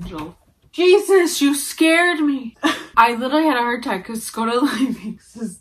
angel. Jesus, you scared me. I literally had a heart attack because Skoda thinks is...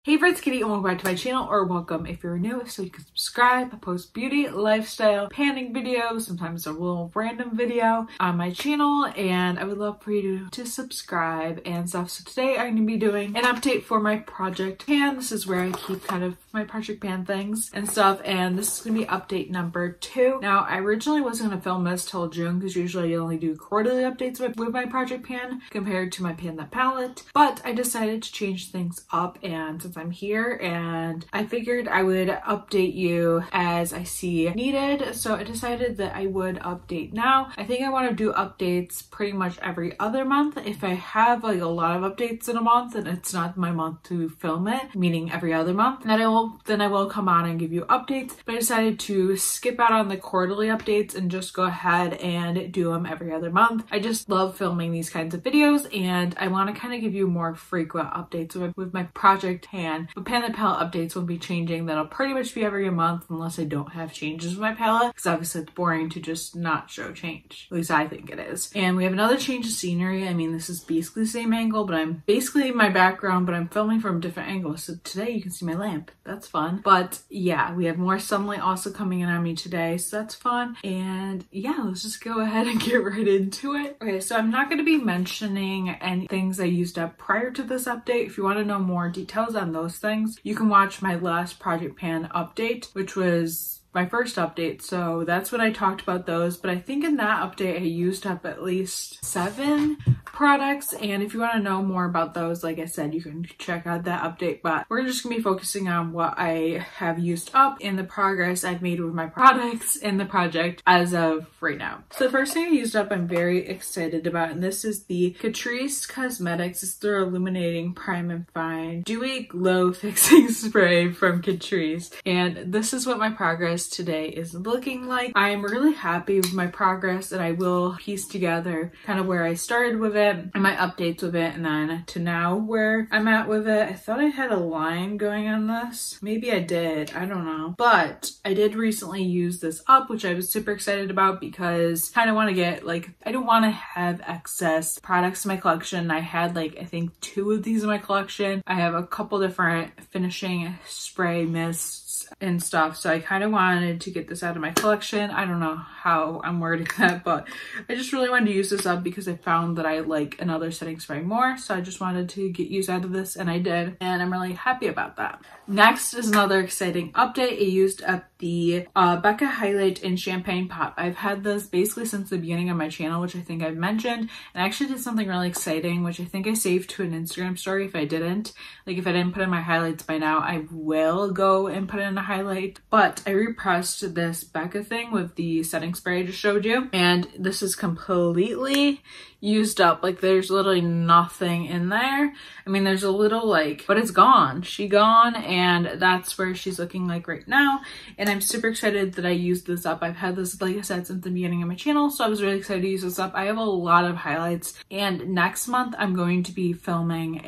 Hey friends, Katie, and welcome back to my channel, or welcome if you're new, so you can subscribe. I post beauty, lifestyle, panning videos, sometimes a little random video on my channel, and I would love for you to subscribe and stuff. So today I'm going to be doing an update for my project pan. This is where I keep kind of my project pan things and stuff, and this is going to be update number 2. Now, I originally wasn't going to film this till June because usually I only do quarterly updates with my project pan compared to my pan that palette, but I decided to change things up, and since I'm here and I figured I would update you as I see needed, so I decided that I would update now. I think I want to do updates pretty much every other month. If I have like a lot of updates in a month and it's not my month to film it, meaning every other month, then I will come on and give you updates. But I decided to skip out on the quarterly updates and just go ahead and do them every other month. I just love filming these kinds of videos, and I want to kind of give you more frequent updates with my project pan. But pan and palette updates will be changing. That'll pretty much be every month unless I don't have changes with my palette, because obviously it's boring to just not show change. At least I think it is. And we have another change of scenery. I mean, this is basically the same angle, but I'm basically my background, but I'm filming from different angles. So today you can see my lamp. That's fun. But yeah, we have more sunlight also coming in on me today, so that's fun. And yeah, let's just go ahead and get right into it. Okay, so I'm not going to be mentioning any things I used up prior to this update. If you want to know more details on those things, you can watch my last project pan update, which was my first update, so that's when I talked about those. But I think in that update I used up at least 7 products, and if you want to know more about those, like I said, you can check out that update. But we're just gonna be focusing on what I have used up and the progress I've made with my products in the project as of right now. So the first thing I used up I'm very excited about, and this is the Catrice Cosmetics. It's their Illuminating Prime and Fine Dewy Glow Fixing Spray from Catrice, and this is what my progress today is looking like. I'm really happy with my progress, and I will piece together kind of where I started with it and my updates with it, and then to now where I'm at with it. I thought I had a line going on this. Maybe I did, I don't know. But I did recently use this up, which I was super excited about because I kind of want to get like, I don't want to have excess products in my collection. I had like, I think 2 of these in my collection. I have a couple different finishing spray mists and stuff, so I kind of wanted to get this out of my collection. I don't know how I'm wording that, but I just really wanted to use this up because I found that I like another setting spray more, so I just wanted to get use out of this, and I did, and I'm really happy about that. Next is another exciting update. I used up the Becca Highlight in Champagne Pop. I've had this basically since the beginning of my channel, which I think I've mentioned, and I actually did something really exciting, which I think I saved to an Instagram story. If I didn't, like if I didn't put in my highlights by now, I will go and put in a highlight. But I repressed this Becca thing with the setting spray I just showed you, and this is completely used up. Like there's literally nothing in there. I mean, there's a little like, but it's gone. She gone, and that's where she's looking like right now. And I'm super excited that I used this up. I've had this, like I said, since the beginning of my channel, so I was really excited to use this up. I have a lot of highlights, and next month I'm going to be filming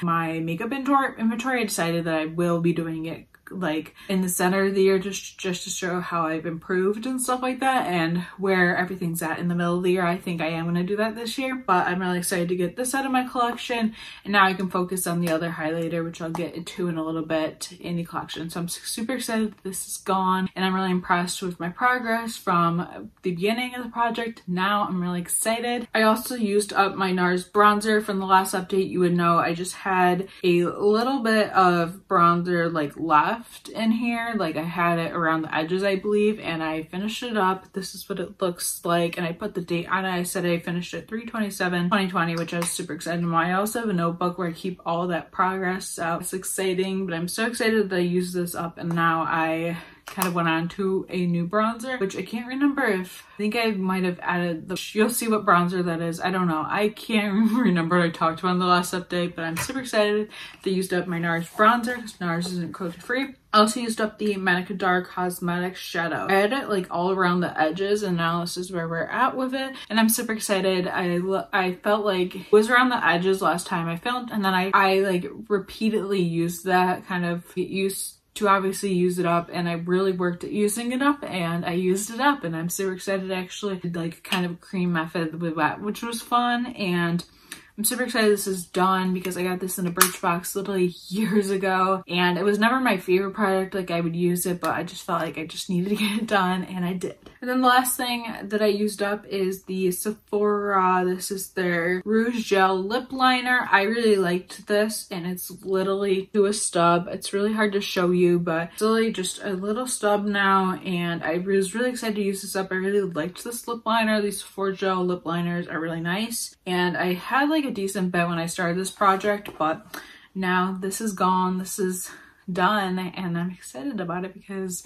my makeup inventory. I decided that I will be doing it like in the center of the year, just to show how I've improved and stuff like that, and where everything's at in the middle of the year. I think I am going to do that this year, but I'm really excited to get this out of my collection, and now I can focus on the other highlighter, which I'll get into in a little bit, in the collection. So I'm super excited that this is gone, and I'm really impressed with my progress from the beginning of the project. Now I'm really excited. I also used up my NARS bronzer from the last update. You would know I just had a little bit of bronzer like left in here, like I had it around the edges I believe, and I finished it up. This is what it looks like, and I put the date on it. I said I finished it 3/27/2020, which I was super excited about. I also have a notebook where I keep all that progress, so it's exciting. But I'm so excited that I used this up, and now I kind of went on to a new bronzer, which I can't remember if, I think I might have added the, you'll see what bronzer that is. I don't know. I can't remember what I talked about in the last update, but I'm super excited. They used up my NARS bronzer because NARS isn't cruelty free. I also used up the Manica Dark Cosmetics shadow. I had it like all around the edges, and now this is where we're at with it. And I'm super excited. I felt like it was around the edges last time I filmed, and then I like repeatedly used that, kind of get used to obviously use it up, and I really worked at using it up, and I used it up, and I'm super excited. I actually did like kind of a cream method with that, which was fun, and I'm super excited this is done because I got this in a Birchbox literally years ago, and it was never my favorite product. Like, I would use it, but I just felt like I just needed to get it done, and I did. And then the last thing that I used up is the Sephora. This is their Rouge Gel Lip Liner. I really liked this, and it's literally to a stub. It's really hard to show you, but it's literally just a little stub now, and I was really excited to use this up. I really liked this lip liner. These Sephora Gel lip liners are really nice, and I had like a decent bit when I started this project, but now this is gone. This is done, and I'm excited about it because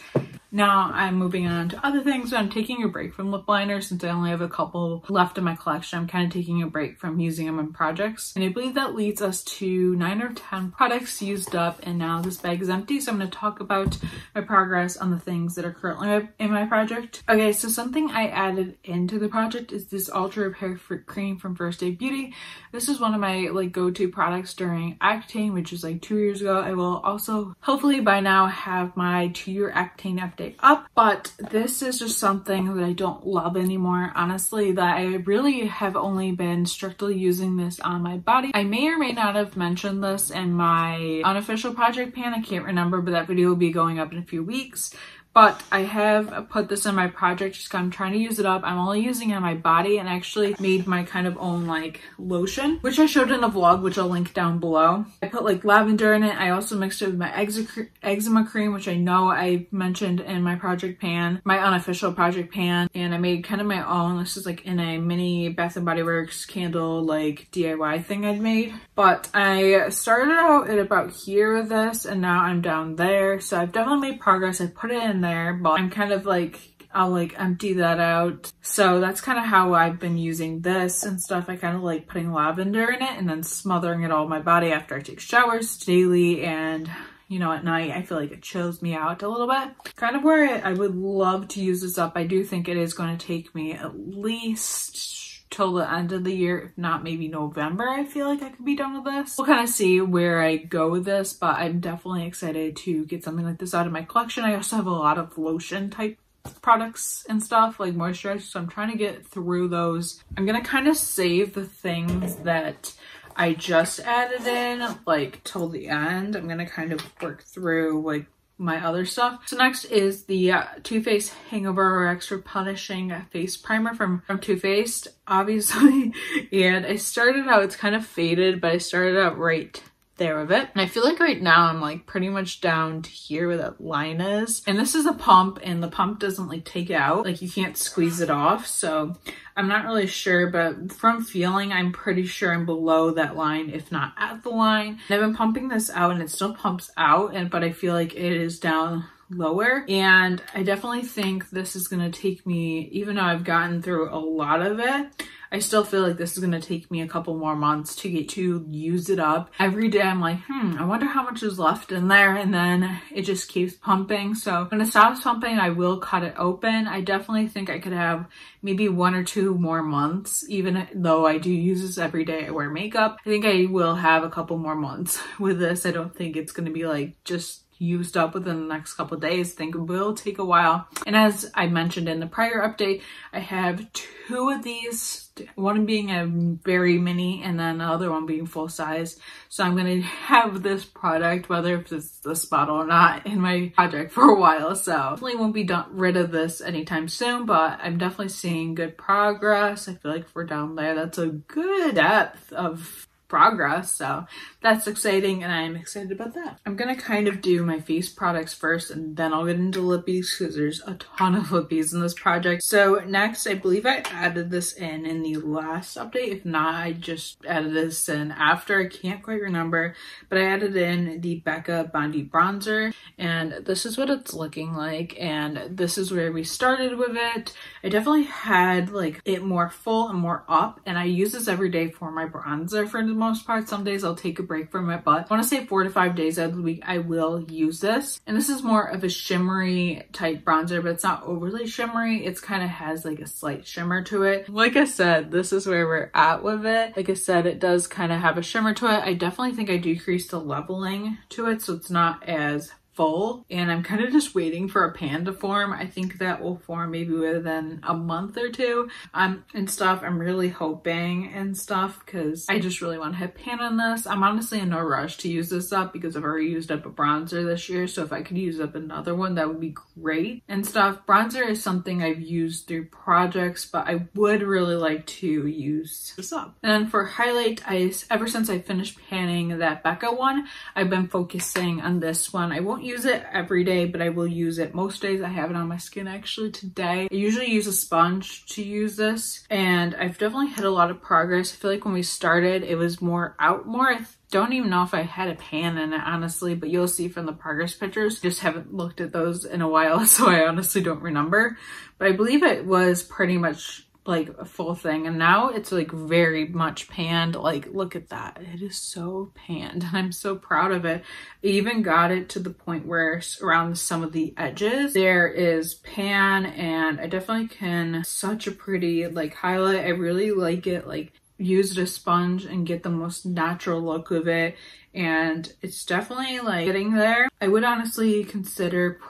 now I'm moving on to other things. So I'm taking a break from lip liners since I only have a couple left in my collection. I'm kind of taking a break from using them in projects, and I believe that leads us to 9 or 10 products used up, and now this bag is empty. So I'm going to talk about my progress on the things that are currently in my project. Okay, so something I added into the project is this Ultra Repair Cream from First Aid Beauty. This is one of my like go-to products during Octane, which is like 2 years ago. I will also hopefully by now have my 2-year Octane update up, but this is just something that I don't love anymore, honestly, that I really have only been strictly using this on my body. I may or may not have mentioned this in my unofficial project pan. I can't remember, but that video will be going up in a few weeks. But I have put this in my project just 'cause I'm trying to use it up. I'm only using it on my body, and I actually made my kind of own like lotion, which I showed in a vlog, which I'll link down below. I put like lavender in it. I also mixed it with my eczema cream, which I know I mentioned in my project pan, my unofficial project pan, and I made kind of my own. This is like in a mini Bath & Body Works candle like DIY thing I'd made. But I started out at about here with this, and now I'm down there. So I've definitely made progress. I put it in there, but I'm kind of like, I'll like empty that out. So that's kind of how I've been using this and stuff. I kind of like putting lavender in it and then smothering it all on my body after I take showers daily, and you know, at night I feel like it chills me out a little bit. Kind of where I would love to use this up. I do think it is going to take me at least till the end of the year, if not maybe November. I feel like I could be done with this. We'll kind of see where I go with this, but I'm definitely excited to get something like this out of my collection. I also have a lot of lotion type products and stuff, like moisturizers, so I'm trying to get through those. I'm gonna kind of save the things that I just added in like till the end. I'm gonna kind of work through like my other stuff. So next is the Too Faced Hangover Extra Punishing Face Primer from Too Faced, obviously. And I started out, it's kind of faded, but I started out right there with it. And I feel like right now I'm like pretty much down to here where that line is. And this is a pump, and the pump doesn't like take it out. Like you can't squeeze it off. So I'm not really sure, but from feeling, I'm pretty sure I'm below that line, if not at the line. And I've been pumping this out, and it still pumps out, but I feel like it is down lower. And I definitely think this is going to take me, even though I've gotten through a lot of it, I still feel like this is going to take me a couple more months to get to use it up. Every day I'm like, I wonder how much is left in there, and then it just keeps pumping. So when it stops pumping, I will cut it open. I definitely think I could have maybe 1 or 2 more months, even though I do use this every day I wear makeup. I think I will have a couple more months with this. I don't think it's going to be like just used up within the next couple of days. I think it will take a while. And as I mentioned in the prior update, I have 2 of these, one being a very mini and then the other one being full size. So I'm going to have this product, whether it's this bottle or not, in my project for a while. So definitely won't be rid of this anytime soon, but I'm definitely seeing good progress. I feel like if we're down there, that's a good depth of progress, so that's exciting and I'm excited about that. I'm gonna kind of do my face products first and then I'll get into lippies because there's a ton of lippies in this project. So next, I believe I added this in the last update. If not, I just added this in after. I can't quite remember, but I added in the Becca Bondi bronzer and this is what it's looking like, and this is where we started with it. I definitely had like it more full and more up, and I use this every day for my bronzer for the most part. Some days I'll take a break from it, but I want to say 4 to 5 days out of the week I will use this. And this is more of a shimmery type bronzer, but it's not overly shimmery. It's kind of has like a slight shimmer to it. Like I said, this is where we're at with it. Like I said, it does kind of have a shimmer to it. I definitely think I decreased the leveling to it so it's not as full, and I'm kind of just waiting for a pan to form. I think that will form maybe within a month or two and stuff. I'm really hoping and stuff because I just really want to hit pan on this. I'm honestly in no rush to use this up because I've already used up a bronzer this year, so if I could use up another one that would be great and stuff. Bronzer is something I've used through projects, but I would really like to use this up. And then for highlight, ever since I finished panning that Becca one, I've been focusing on this one. I won't use it every day, but I will use it most days. I have it on my skin actually today. I usually use a sponge to use this, and I've definitely had a lot of progress. I feel like when we started, it was more out more. I don't even know if I had a pan in it, honestly, but you'll see from the progress pictures. Just haven't looked at those in a while, so I honestly don't remember. But I believe it was pretty much like a full thing, and now it's like very much panned. Like, look at that, it is so panned and I'm so proud of it. I even got it to the point where around some of the edges there is pan, and I definitely can such a pretty like highlight. I really like it, like used a sponge and get the most natural look of it, and it's definitely like getting there. I would honestly consider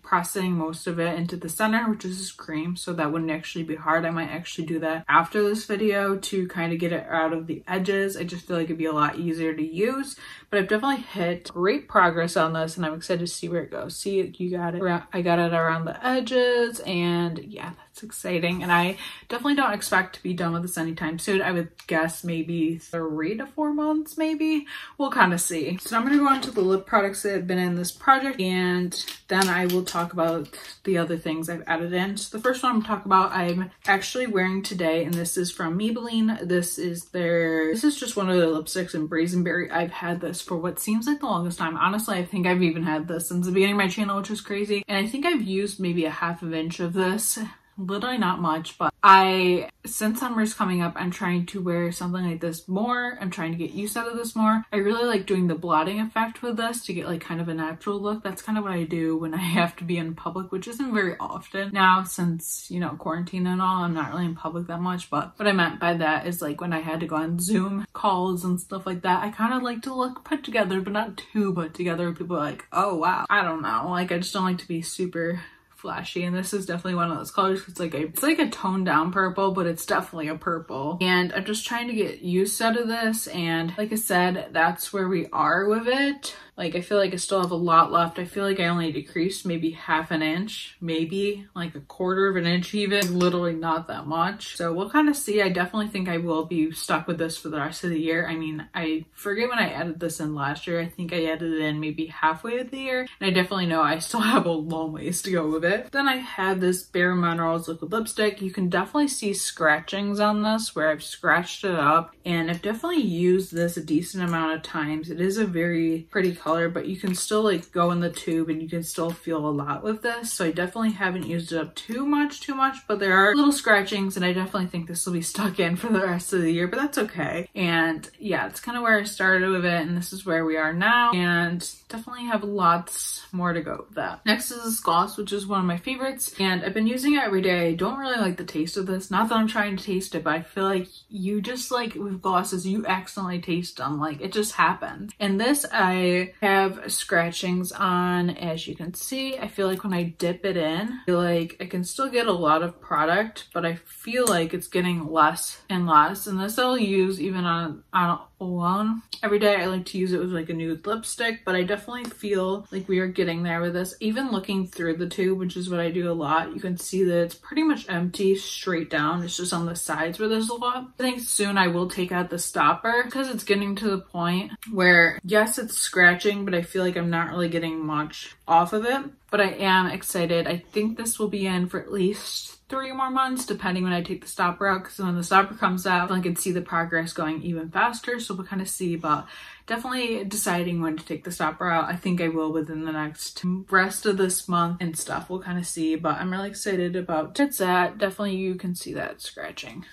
pressing most of it into the center, which is cream, so that wouldn't actually be hard. I might actually do that after this video to kind of get it out of the edges. I just feel like it'd be a lot easier to use, but I've definitely hit great progress on this and I'm excited to see where it goes. See, you got it. I got it around the edges, and yeah, that's exciting. And I definitely don't expect to be done with this anytime soon. I would guess maybe 3 to 4 months, maybe. We'll kind of see. So I'm going to go on to the lip products that have been in this project, and then I will talk about the other things I've added in. So the first one I'm talking about, I'm actually wearing today, and this is from Maybelline. This is just one of their lipsticks in Brazenberry. I've had this for what seems like the longest time. Honestly, I think I've even had this since the beginning of my channel, which is crazy. And I think I've used maybe a ½ inch of this. Literally not much, but since summer's coming up, I'm trying to wear something like this more. I'm trying to get used out of this more. I really like doing the blotting effect with this to get like kind of a natural look. That's kind of what I do when I have to be in public, which isn't very often now since, you know, quarantine and all. I'm not really in public that much, but what I meant by that is like when I had to go on Zoom calls and stuff like that, I kind of like to look put together, but not too put together. People are like, oh wow, I don't know, like I just don't like to be super flashy, and this is definitely one of those colors. It's like a toned down purple, but it's definitely a purple, and I'm just trying to get used out of this. And like I said, that's where we are with it. Like, I feel like I still have a lot left. I feel like I only decreased maybe ½ an inch, maybe like a ¼ of an inch even, literally not that much. So we'll kind of see. I definitely think I will be stuck with this for the rest of the year. I mean, I forget when I added this in last year. I think I added it in maybe halfway of the year, and I definitely know I still have a long ways to go with it. Then I have this Bare Minerals liquid lipstick. You can definitely see scratchings on this where I've scratched it up, and I've definitely used this a decent amount of times. It is a very pretty color, but you can still like go in the tube and you can still feel a lot with this. So I definitely haven't used it up too much, but there are little scratchings, and I definitely think this will be stuck in for the rest of the year, but that's okay. And yeah, it's kind of where I started with it, and this is where we are now, and definitely have lots more to go with that. Next is this gloss, which is one of my favorites, and I've been using it every day. I don't really like the taste of this. Not that I'm trying to taste it, but I feel like you just like with glosses, you accidentally taste them. Like, it just happens. And this I have scratchings on, as you can see. I feel like when I dip it in, I feel like I can still get a lot of product, but I feel like it's getting less and less. And this I'll use even on alone. Every day I like to use it with like a nude lipstick, but I definitely feel like we are getting there with this. Even looking through the tube, which is what I do a lot, you can see that it's pretty much empty straight down. It's just on the sides where there's a lot. I think soon I will take out the stopper because it's getting to the point where, yes, it's scratching, but I feel like I'm not really getting much off of it. But I am excited. I think this will be in for at least 3 more months, depending when I take the stopper out, because when the stopper comes out, I can see the progress going even faster. So we'll kind of see, but definitely deciding when to take the stopper out. I think I will within the next rest of this month and stuff. We'll kind of see, but I'm really excited about it's at. Definitely you can see that scratching,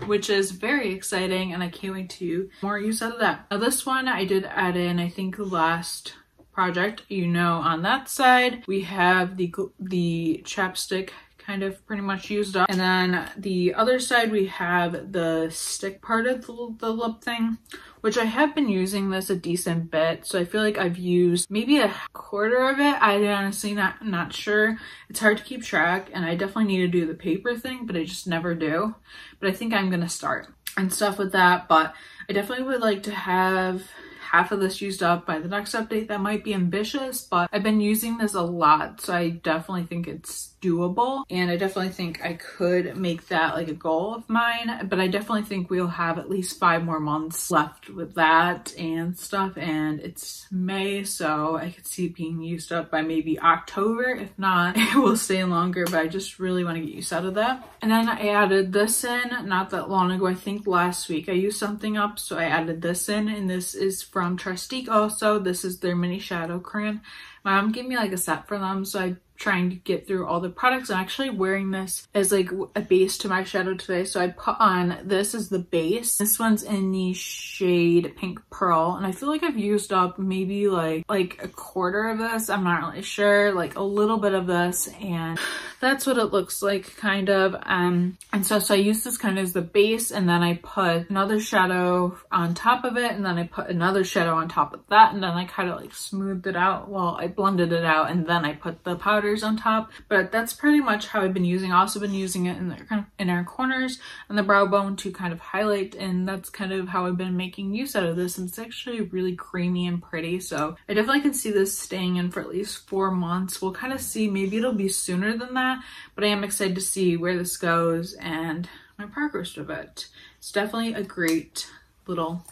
which is very exciting, and I can't wait to more use out of that. Now this one I did add in, I think, last project. You know, on that side we have the chapstick kind of pretty much used up, and then the other side we have the stick part of the lip thing, which I have been using this a decent bit, so I feel like I've used maybe a quarter of it. I honestly not sure. It's hard to keep track, and I definitely need to do the paper thing, but I just never do. But I think I'm gonna start and stuff with that, but I definitely would like to have half of this used up by the next update. That might be ambitious, but I've been using this a lot, so I definitely think it's doable, and I definitely think I could make that like a goal of mine. But I definitely think we'll have at least 5 more months left with that and stuff, and it's May, so I could see it being used up by maybe October. If not, it will stay longer, but I just really want to get use out of that. And then I added this in not that long ago. I think last week I used something up, so I added this in, and this is from XOXO. This is their mini shadow crayon. My mom gave me like a set for them, so I'm trying to get through all the products. I'm actually wearing this as like a base to my shadow today, so I put on this as the base. This one's in the shade Pink Pearl, and I feel like I've used up maybe like a quarter of this. I'm not really sure, like a little bit of this, and that's what it looks like kind of. And so I use this kind of as the base, and then I put another shadow on top of it, and then I put another shadow on top of that, and then I kind of like smoothed it out. Well, I blended it out, and then I put the powders on top. But that's pretty much how I've been using. I've also been using it in the kind of inner corners and the brow bone to kind of highlight, and that's kind of how I've been making use out of this. And it's actually really creamy and pretty, so I definitely can see this staying in for at least 4 months. We'll kind of see, maybe it'll be sooner than that, but I am excited to see where this goes and my progress with it. It's definitely a great little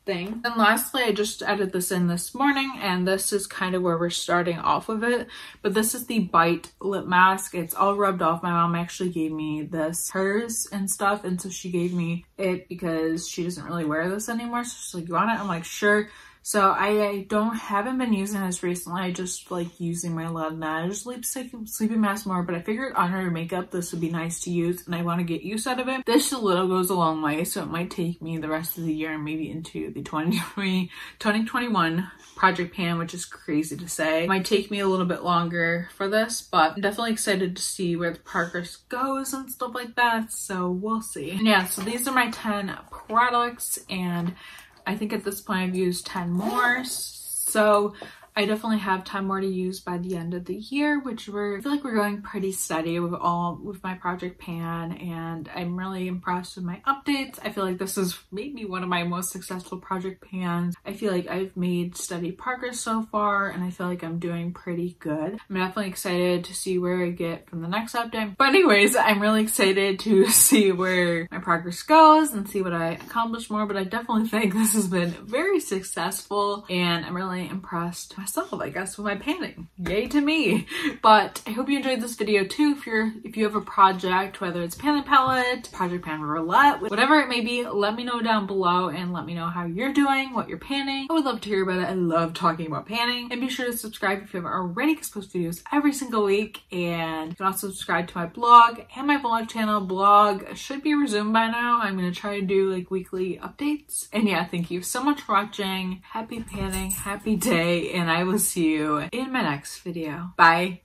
thing. And lastly, I just added this in this morning, and this is kind of where we're starting off of it, but this is the Bite lip mask. It's all rubbed off. My mom actually gave me this, hers and stuff, and so she gave me it because she doesn't really wear this anymore, so she's like, you want it? I'm like, sure. So I haven't been using this recently. I just like using my Laneige sleeping mask more, but I figured under makeup this would be nice to use, and I want to get use out of it. This a little goes a long way, so it might take me the rest of the year and maybe into the 2021 project pan, which is crazy to say. It might take me a little bit longer for this, but I'm definitely excited to see where the progress goes and stuff like that, so we'll see. And yeah, so these are my 10 products, and I think at this point I've used 10 more, so I definitely have 10 more to use by the end of the year, which I feel like we're going pretty steady with my project pan, and I'm really impressed with my updates. I feel like this is maybe one of my most successful project pans. I feel like I've made steady progress so far, and I feel like I'm doing pretty good. I'm definitely excited to see where I get from the next update. But anyways, I'm really excited to see where my progress goes and see what I accomplish more, but I definitely think this has been very successful, and I'm really impressed myself, I guess, with my panning. Yay to me. But I hope you enjoyed this video too. If you have a project, whether it's panning palette, project pan roulette, whatever it may be, let me know down below and let me know how you're doing, what you're panning. I would love to hear about it. I love talking about panning. And be sure to subscribe if you haven't already, because I post videos every single week. And you can also subscribe to my blog and my vlog channel. Blog should be resumed by now. I'm going to try to do like weekly updates. And yeah, thank you so much for watching. Happy panning, happy day, and I will see you in my next video. Bye.